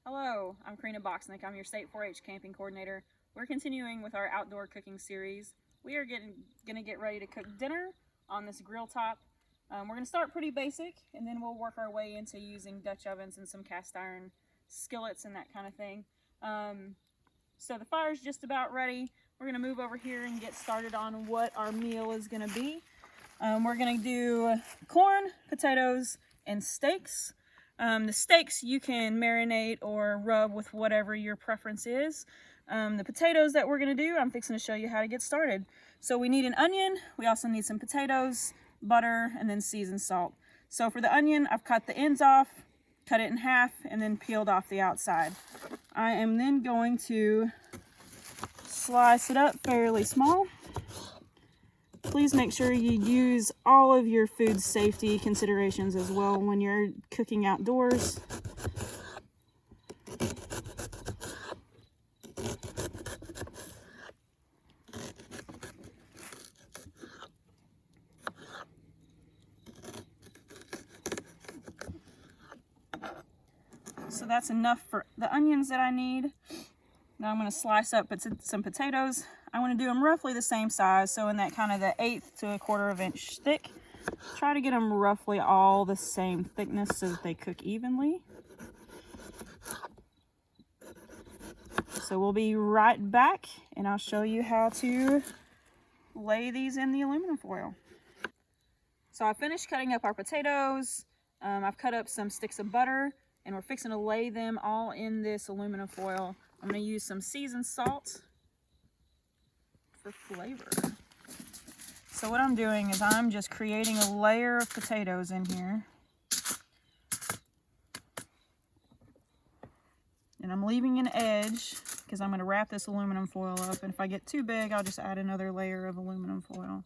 Hello, I'm Karina Boxnick. I'm your State 4-H camping coordinator. We're continuing with our outdoor cooking series. We are gonna get ready to cook dinner on this grill top. We're gonna start pretty basic, and then we'll work our way into using Dutch ovens and some cast iron skillets and that kind of thing. So the fire's just about ready. We're gonna move over here and get started on what our meal is gonna be. We're gonna do corn, potatoes, and steaks. The steaks you can marinate or rub with whatever your preference is. The potatoes that we're gonna do, I'm fixing to show you how to get started. So we need an onion, we also need some potatoes, butter, and then seasoned salt. So for the onion, I've cut the ends off, cut it in half, and then peeled off the outside. I am then going to slice it up fairly small. Please make sure you use all of your food safety considerations as well when you're cooking outdoors. So that's enough for the onions that I need. Now I'm going to slice up some potatoes. I want to do them roughly the same size, so in that kind of the 1/8 to 1/4 inch thick. Try to get them roughly all the same thickness so that they cook evenly. So we'll be right back and I'll show you how to lay these in the aluminum foil. So I finished cutting up our potatoes. I've cut up some sticks of butter and we're fixing to lay them all in this aluminum foil. I'm going to use some seasoned salt for flavor. So what I'm doing is I'm just creating a layer of potatoes in here. And I'm leaving an edge because I'm going to wrap this aluminum foil up. And if I get too big, I'll just add another layer of aluminum foil.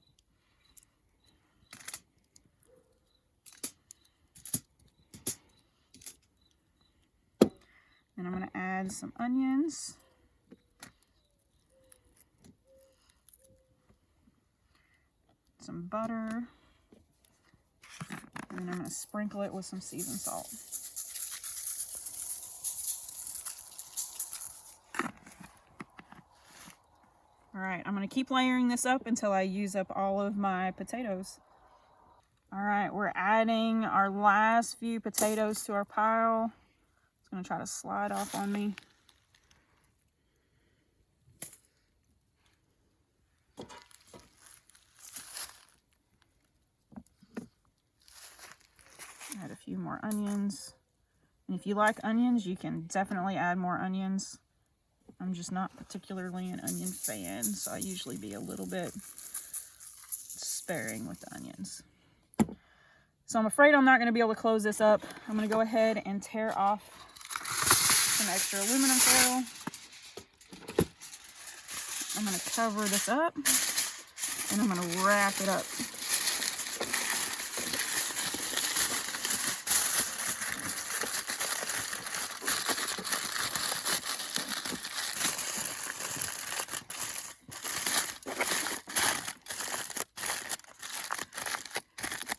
And I'm going to add some onions. Some butter. And then I'm going to sprinkle it with some seasoned salt. All right, I'm going to keep layering this up until I use up all of my potatoes. All right, we're adding our last few potatoes to our pile. It's going to try to slide off on me. Add a few more onions. And if you like onions, you can definitely add more onions. I'm just not particularly an onion fan, so I usually be a little bit sparing with the onions. So I'm afraid I'm not going to be able to close this up. I'm going to go ahead and tear off some extra aluminum foil. I'm going to cover this up and I'm going to wrap it up.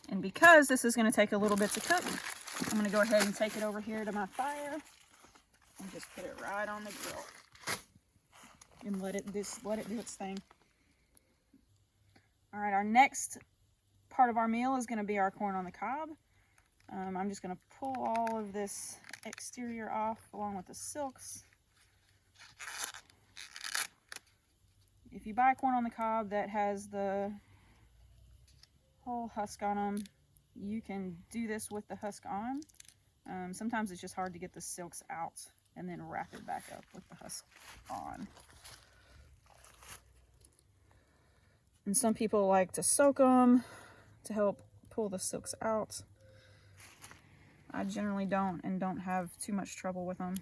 And because this is going to take a little bit to cook, I'm going to go ahead and take it over here to my fire and just put it right on the grill and let it do its thing. All right, our next part of our meal is going to be our corn on the cob. I'm just going to pull all of this exterior off along with the silks. If you buy corn on the cob that has the whole husk on them, you can do this with the husk on. Sometimes it's just hard to get the silks out and then wrap it back up with the husk on. And some people like to soak them to help pull the silks out. I generally don't and don't have too much trouble with them.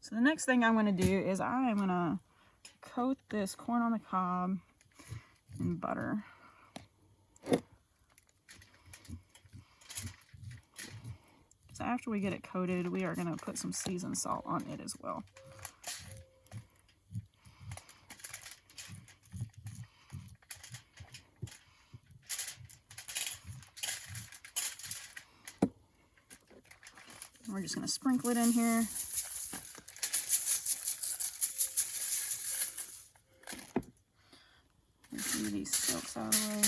So the next thing I'm going to do is I am going to coat this corn on the cob in butter. So after we get it coated, we are going to put some seasoned salt on it as well. We're just gonna sprinkle it in here. Get these silks out of the way.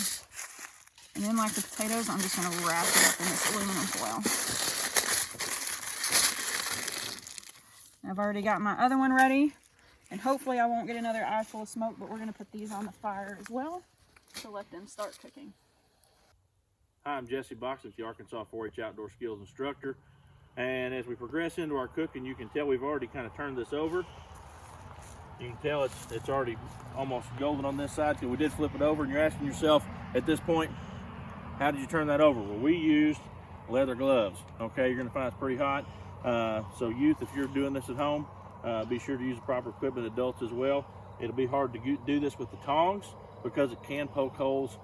And then like the potatoes, I'm just gonna wrap it up in this aluminum foil. I've already got my other one ready, and hopefully I won't get another eye full of smoke, but we're gonna put these on the fire as well to let them start cooking. Hi, I'm Jesse Box, the Arkansas 4-H Outdoor Skills Instructor. And as we progress into our cooking, you can tell we've already kind of turned this over. You can tell it's already almost golden on this side because we did flip it over, and you're asking yourself at this point, how did you turn that over? Well, we used leather gloves. Okay, you're gonna find it's pretty hot. So youth, if you're doing this at home, be sure to use the proper equipment, adults as well. It'll be hard to do this with the tongs because it can poke holes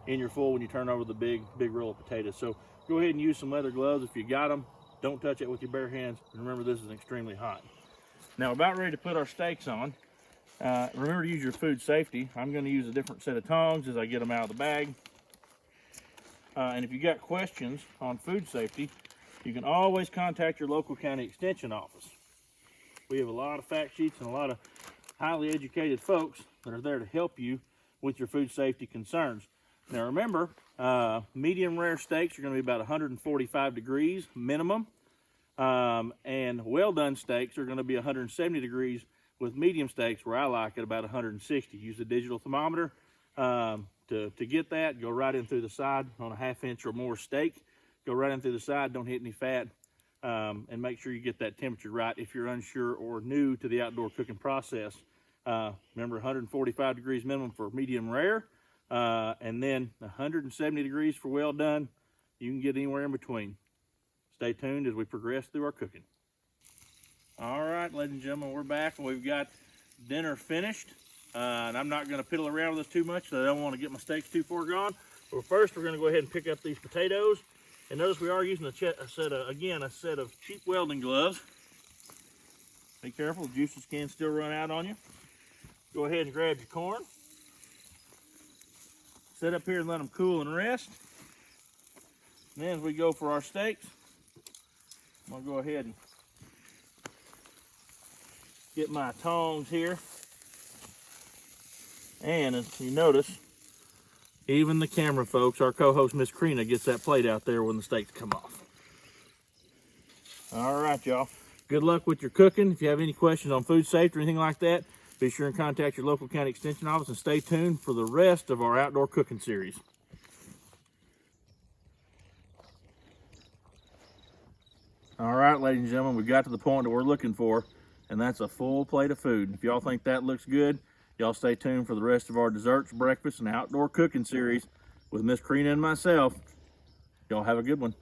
in your foil when you turn over the big roll of potatoes. So go ahead and use some leather gloves if you got them. Don't touch it with your bare hands. And remember, this is extremely hot. Now, we're about ready to put our steaks on. Remember to use your food safety. I'm going to use a different set of tongs as I get them out of the bag. And if you got questions on food safety, you can always contact your local county extension office. We have a lot of fact sheets and a lot of highly educated folks that are there to help you with your food safety concerns. Now remember, medium rare steaks are going to be about 145 degrees minimum. And well-done steaks are going to be 170 degrees with medium steaks, where I like it about 160. Use a digital thermometer to get that. Go right in through the side on a 1/2 inch or more steak. Go right in through the side, don't hit any fat, and make sure you get that temperature right if you're unsure or new to the outdoor cooking process. Remember, 145 degrees minimum for medium rare, and then 170 degrees for well done. You can get anywhere in between. Stay tuned as we progress through our cooking. All right, ladies and gentlemen, we're back and we've got dinner finished. And I'm not going to piddle around with this too much, so I don't want to get my steaks too far gone. But first, we're going to go ahead and pick up these potatoes. And notice we are using a set of cheap welding gloves. Be careful, the juices can still run out on you. Go ahead and grab your corn. Set up here and let them cool and rest. And then as we go for our steaks, I'm going to go ahead and get my tongs here. And as you notice, even the camera folks, our co-host Miss Karina, gets that plate out there when the steaks come off. All right, y'all. Good luck with your cooking. If you have any questions on food safety or anything like that, be sure and contact your local county extension office and stay tuned for the rest of our outdoor cooking series. All right, ladies and gentlemen, we got to the point that we're looking for, and that's a full plate of food. If y'all think that looks good, y'all stay tuned for the rest of our desserts, breakfast, and outdoor cooking series with Miss Karina and myself. Y'all have a good one.